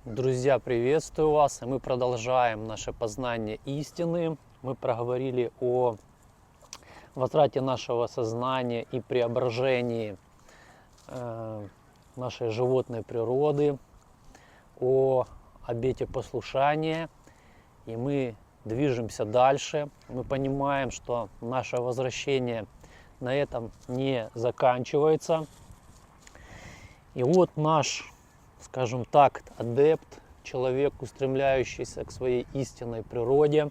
Друзья, приветствую вас! Мы продолжаем наше познание истины. Мы проговорили о возврате нашего сознания и преображении нашей животной природы, о обете послушания. И мы движемся дальше. Мы понимаем, что наше возвращение на этом не заканчивается. И вот наш, скажем так, адепт, человек, устремляющийся к своей истинной природе,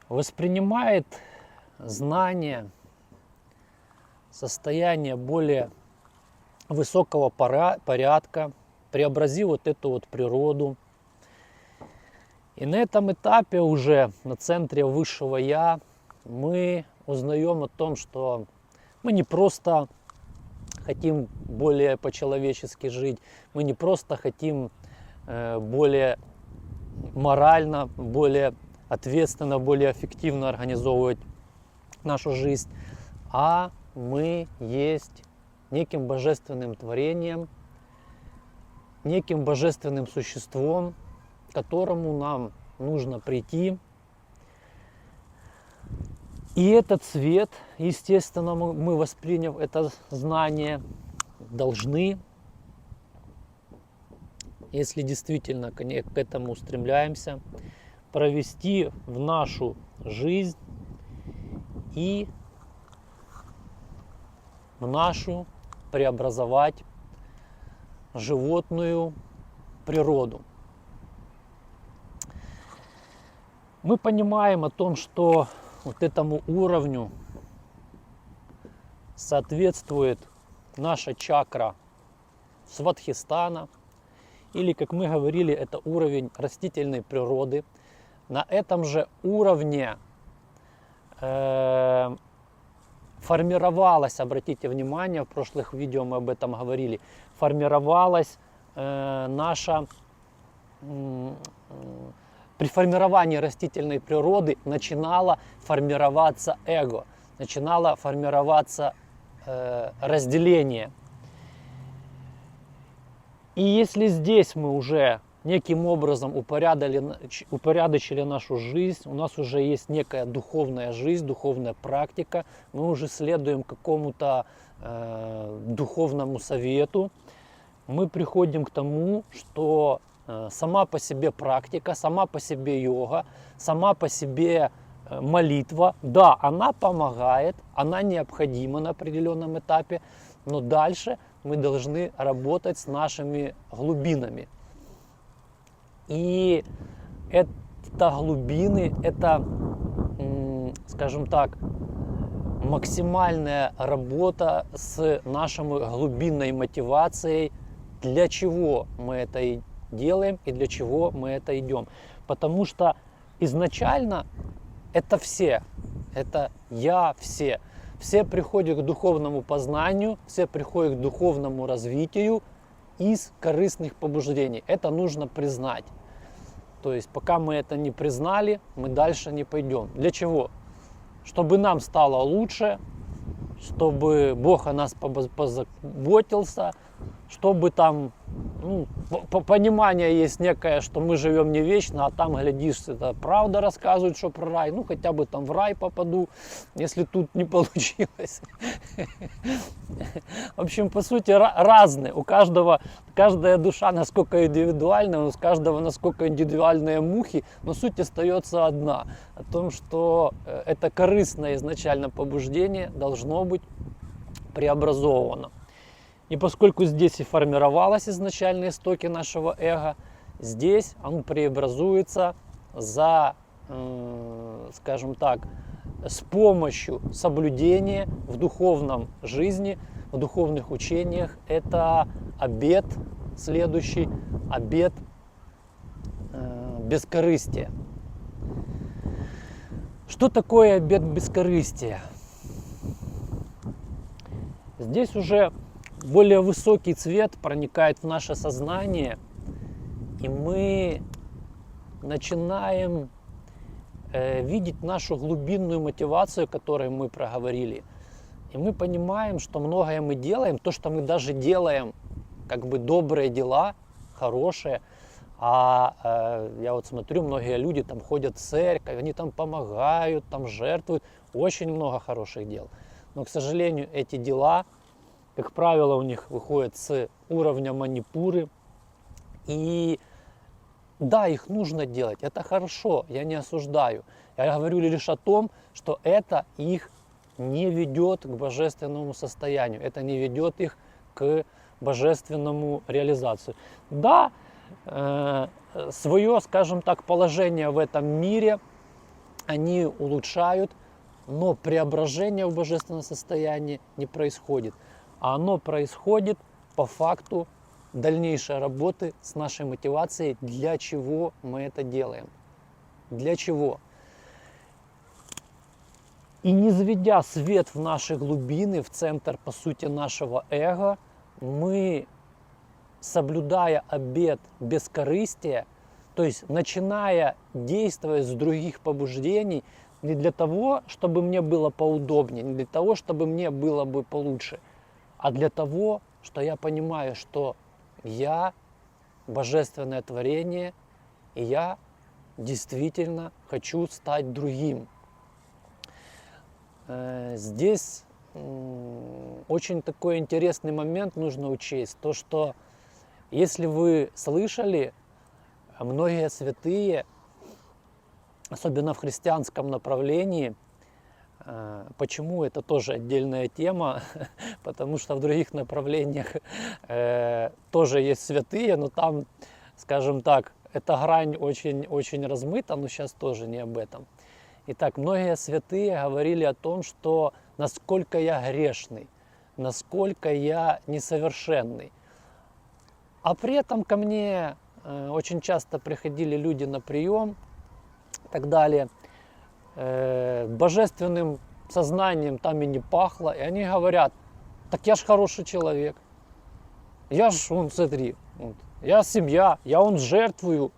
воспринимает знание, состояние более высокого порядка, преобразив вот эту вот природу. И на этом этапе уже, на центре высшего Я, мы узнаем о том, что мы не просто хотим более по-человечески жить, мы не просто хотим более морально, более ответственно, более эффективно организовывать нашу жизнь, а мы есть неким божественным творением, неким божественным существом, к которому нам нужно прийти. И этот свет, естественно, мы, восприняв это знание, должны, если действительно к этому устремляемся, провести в нашу жизнь и в нашу преобразовать животную природу. Мы понимаем о том, что вот этому уровню соответствует наша чакра Свадхистана, или, как мы говорили, это уровень растительной природы. На этом же уровне формировалась, обратите внимание, в прошлых видео мы об этом говорили, формировалась наша... При формировании растительной природы начинало формироваться эго, начинало формироваться разделение. И если здесь мы уже неким образом упорядочили нашу жизнь, у нас уже есть некая духовная жизнь, духовная практика, мы уже следуем какому-то духовному совету, мы приходим к тому, что сама по себе практика, сама по себе йога, сама по себе молитва, да, она помогает, она необходима на определенном этапе, но дальше мы должны работать с нашими глубинами. И это глубины, это, скажем так, максимальная работа с нашей глубинной мотивацией, для чего мы это делаем и для чего мы это идем. Потому что изначально это все, это я все. Все приходят к духовному познанию, все приходят к духовному развитию из корыстных побуждений. Это нужно признать. То есть пока мы это не признали, мы дальше не пойдем. Для чего? Чтобы нам стало лучше, чтобы Бог о нас позаботился, чтобы там понимание есть некое, что мы живем не вечно, а там, глядишь, это правда рассказывают, что про рай, хотя бы там в рай попаду, если тут не получилось. В общем, по сути, разные. Каждая душа насколько индивидуальна, у каждого насколько индивидуальные мухи, но суть остается одна. О том, что это корыстное изначально побуждение должно быть преобразовано. И поскольку здесь и формировалось изначальные истоки нашего эго, здесь он преобразуется скажем так, с помощью соблюдения в духовном жизни, в духовных учениях. Это обет следующий, обет бескорыстия. Что такое обет бескорыстия? Здесь уже более высокий цвет проникает в наше сознание, и мы начинаем видеть нашу глубинную мотивацию, о которой мы проговорили. И мы понимаем, что многое мы делаем, то, что мы даже делаем, как бы добрые дела, хорошее. Я вот смотрю, многие люди там ходят в церковь, они там помогают, там жертвуют. Очень много хороших дел. Но, к сожалению, эти дела, как правило, у них выходят с уровня манипуры. И да, их нужно делать, это хорошо, я не осуждаю. Я говорю лишь о том, что это их не ведет к божественному состоянию, это не ведет их к божественному реализации. Да, свое, скажем так, положение в этом мире они улучшают, но преображение в божественном состоянии не происходит. А оно происходит по факту дальнейшей работы с нашей мотивацией, для чего мы это делаем. Для чего? И не заведя свет в наши глубины, в центр, по сути, нашего эго, мы, соблюдая обет бескорыстия, то есть начиная действовать с других побуждений, не для того, чтобы мне было поудобнее, не для того, чтобы мне было бы получше, а для того, что я понимаю, что я божественное творение, и я действительно хочу стать другим. Здесь очень такой интересный момент нужно учесть. То, что если вы слышали, многие святые, особенно в христианском направлении, почему это тоже отдельная тема, потому что в других направлениях тоже есть святые, но там, скажем так, эта грань очень размыта, но сейчас тоже не об этом. Итак, многие святые говорили о том, что насколько я грешный, насколько я несовершенный. А при этом ко мне очень часто приходили люди на прием и так далее. Божественным сознанием там и не пахло. И они говорят: так я ж хороший человек. Я ж, смотри, я семья, я жертвую,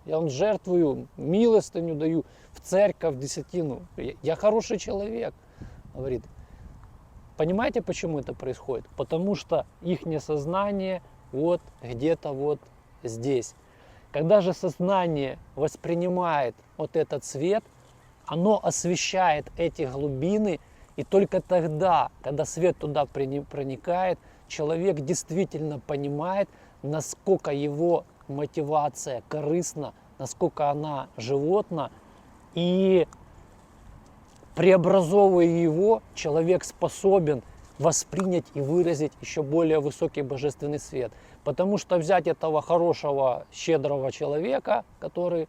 милостыню даю, в церковь, десятину. Я хороший человек, говорит. Понимаете, почему это происходит? Потому что их сознание вот где-то вот здесь. Когда же сознание воспринимает вот этот свет, оно освещает эти глубины, и только тогда, когда свет туда проникает, человек действительно понимает, насколько его мотивация корыстна, насколько она животна, и преобразовывая его, человек способен воспринять и выразить еще более высокий божественный свет. Потому что взять этого хорошего, щедрого человека, который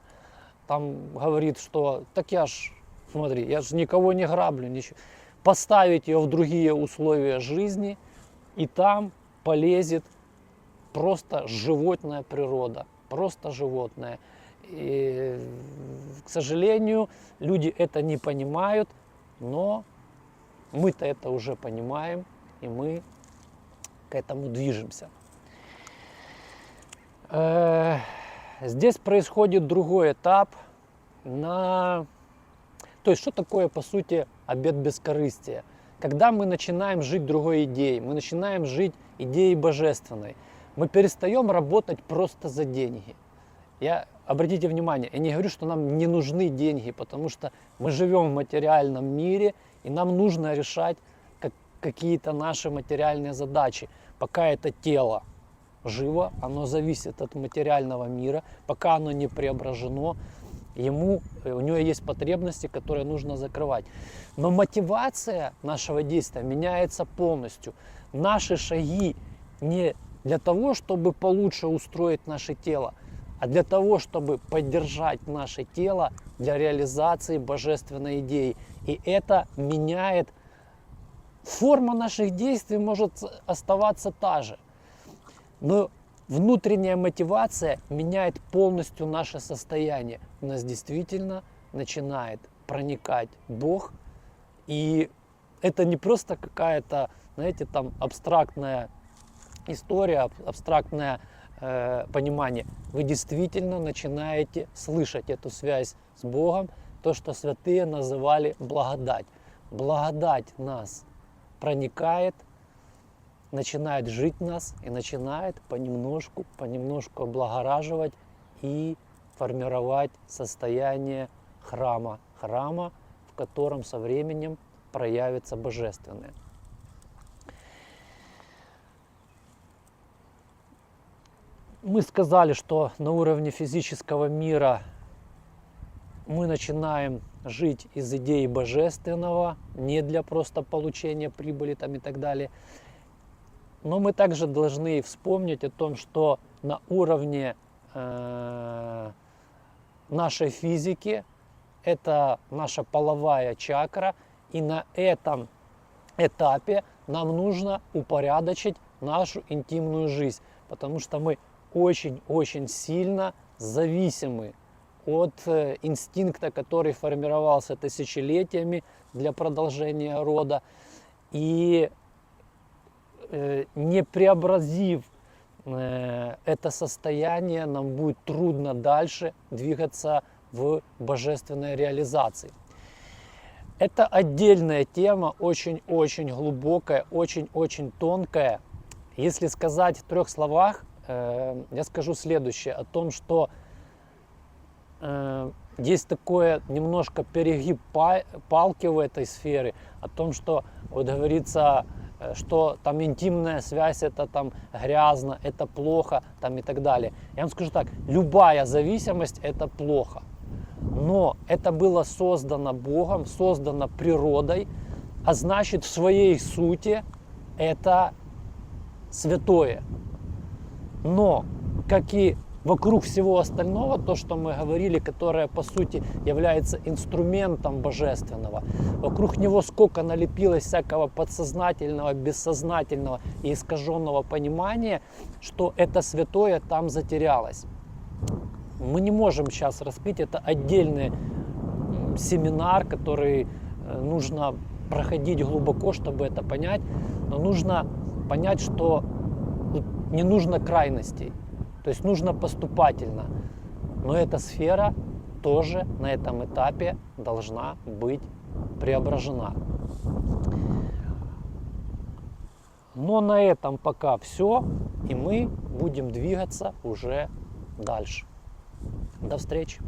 там говорит, что так я ж, смотри, я же никого не граблю, ничего. Поставить ее в другие условия жизни, и там полезет просто животная природа, просто животное. И, к сожалению, люди это не понимают, но мы-то это уже понимаем, и мы к этому движемся. Здесь происходит другой этап. То есть, что такое, по сути, обет бескорыстия? Когда мы начинаем жить другой идеей, мы начинаем жить идеей божественной, мы перестаем работать просто за деньги. Обратите внимание, я не говорю, что нам не нужны деньги, потому что мы живем в материальном мире, и нам нужно решать какие-то наши материальные задачи. Пока это тело живо, оно зависит от материального мира, пока оно не преображено, у него есть потребности, которые нужно закрывать. Но мотивация нашего действия меняется полностью. Наши шаги не для того, чтобы получше устроить наше тело, а для того, чтобы поддержать наше тело для реализации божественной идеи. И это меняет, форма наших действий может оставаться та же, но внутренняя мотивация меняет полностью наше состояние. У нас действительно начинает проникать Бог, и это не просто какая-то, знаете, там абстрактная история, абстрактное понимание. Вы действительно начинаете слышать эту связь с Богом, то, что святые называли благодать. Благодать нас проникает, начинает жить в нас и начинает понемножку облагораживать и формировать состояние храма, в котором со временем проявится божественное. Мы сказали, что на уровне физического мира мы начинаем жить из идеи божественного, не для просто получения прибыли там и так далее. Но мы также должны вспомнить о том, что на уровне нашей физики это наша половая чакра, и на этом этапе нам нужно упорядочить нашу интимную жизнь, потому что мы очень сильно зависимы от инстинкта, который формировался тысячелетиями для продолжения рода. И не преобразив это состояние, нам будет трудно дальше двигаться в божественной реализации. Это отдельная тема, очень глубокая, очень тонкая. Если сказать в 3 словах, я скажу следующее, о том, что есть такое немножко перегиб палки в этой сфере, о том, что, вот говорится, что там интимная связь, это там грязно, это плохо, там и так далее. Я вам скажу так, любая зависимость это плохо. Но это было создано Богом, создано природой, а значит в своей сути это святое. Но, как и вокруг всего остального, то, что мы говорили, которое по сути является инструментом божественного, вокруг него сколько налепилось всякого подсознательного, бессознательного и искаженного понимания, что это святое там затерялось. Мы не можем сейчас раскрыть, это отдельный семинар, который нужно проходить глубоко, чтобы это понять, но нужно понять, что не нужно крайностей, то есть нужно поступательно, но эта сфера тоже на этом этапе должна быть преображена. Но на этом пока все, и мы будем двигаться уже дальше. До встречи!